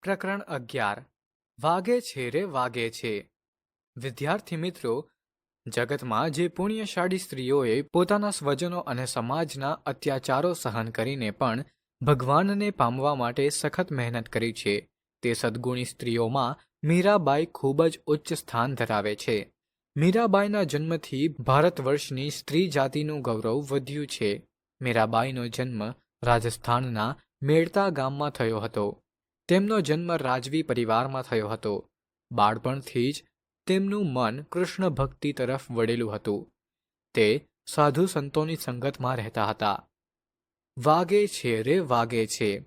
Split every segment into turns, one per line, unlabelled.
પ્રકરણ 11 વાગે છે રે વાગે છે. વિદ્યાર્થી મિત્રો, જગતમાં જે પુણ્યશાળી સ્ત્રીઓએ પોતાના સ્વજનો અને સમાજના અત્યાચારો સહન કરીને પણ ભગવાનને પામવા માટે સખત મહેનત કરી છે, તે સદ્ગુણી સ્ત્રીઓમાં મીરાબાઈ ખૂબ જ ઉચ્ચ સ્થાન ધરાવે છે. મીરાબાઈના જન્મથી ભારત વર્ષની સ્ત્રી જાતિનું ગૌરવ વધ્યું છે. મીરાબાઈનો જન્મ રાજસ્થાનના મેળતા ગામમાં થયો હતો. તેમનો જન્મ રાજવી પરિવારમાં થયો હતો. બાળપણથી જ તેમનું મન કૃષ્ણ ભક્તિ તરફ વળેલું હતું. તે સાધુ સંતોની સંગતમાં રહેતા હતા. વાગે છે રે વાગે છે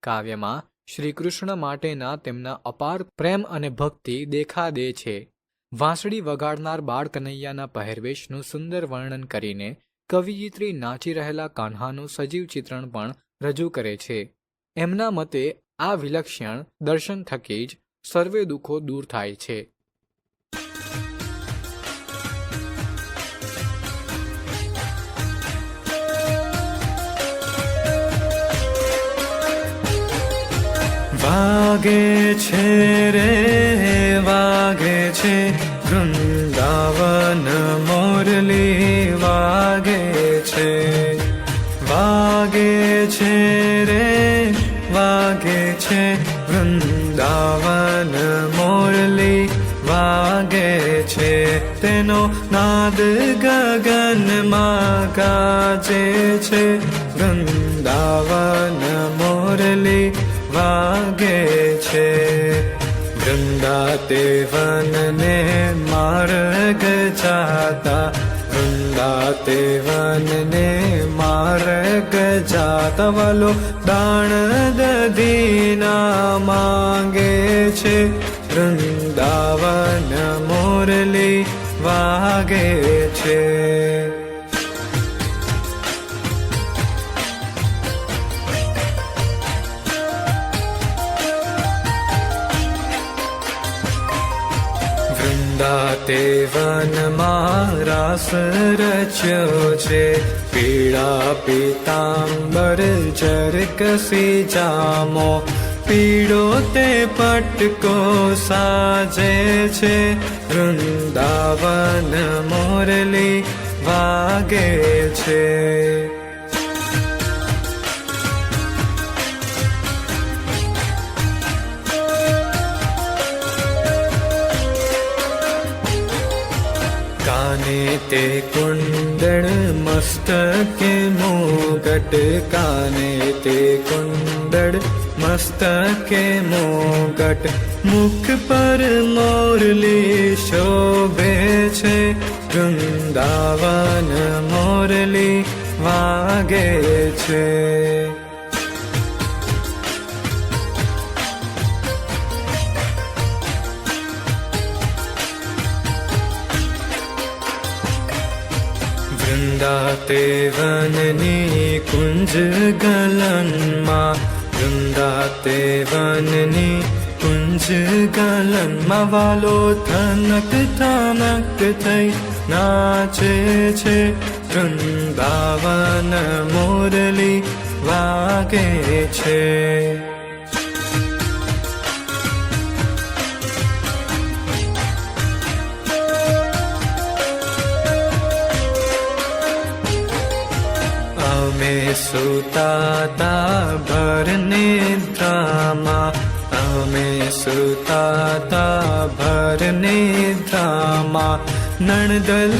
કાવ્યમાં શ્રી કૃષ્ણ માટેના તેમના અપાર પ્રેમ અને ભક્તિ દેખા દે છે. વાંસળી વગાડનાર બાળ કનૈયાના પહેરવેશનું સુંદર વર્ણન કરીને કવિયત્રી નાચી રહેલા કાન્હાનું સજીવ ચિત્રણ પણ રજૂ કરે છે. એમના મતે આ વિલક્ષણ દર્શન થકી જ સર્વે દુઃખો દૂર થાય છે.
વાગે છે રે વાગે છે વૃંદાવન મોરલી વાગે છે. વાગે છે રે વાગે છે વૃંદાવન મોરલી વાગે છે. તેનો નાદ ગગનમાં ગાજે છે. વૃંદાવન મોરલી વાગે છે. વૃંદા તે વનને માર્ગ જાતા, વૃંદા તે વનને માર્ગ જાતા વાલો દાણ દધીના માંગે છે. વૃંદાવન મોરલી વાગે છે. વૃંદા તે વનમાં રાસ રચ્યો છે. પીળા પીતાંબર જરકસી જામો, પીળો તે પટકો સાજે છે. વૃંદાવન મોરલી વાગે છે. કાને તે કુંડળ મસ્તકે મુગટ, કાને તે કુંડળ મસ્તકે મુગટ. મુખ પર મોરલી શોભે છે. વૃંદાવન મોરલી વાગે છે. વૃંદા તે વનની કુંજ ગલનમાં, વૃંદા તે વનની કુંજ ગલનમાં વાલો થનક થનક થઈ નાચે છે. વૃંદાવન મોરલી વાગે છે. અમે સુતાતા ભર નિદ્રામાં, અમે સુતાતા ભર નિદ્રામાં. નણદલ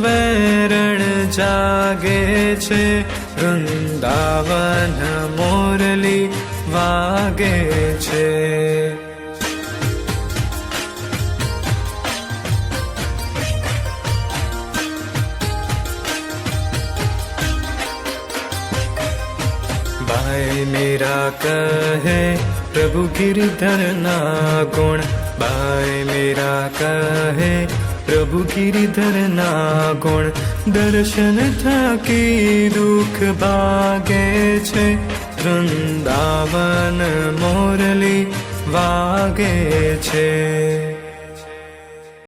વેરણ જાગે છે. વૃંદાવન મોરલી વાગે છે. बाय मेरा कहे प्रभु गिरधर ना गुण, बाय मेरा कहे प्रभु गिरधर ना गुण. दर्शन थकी दुख भागे છે. વૃંદાવન મોરલી વાગે છે.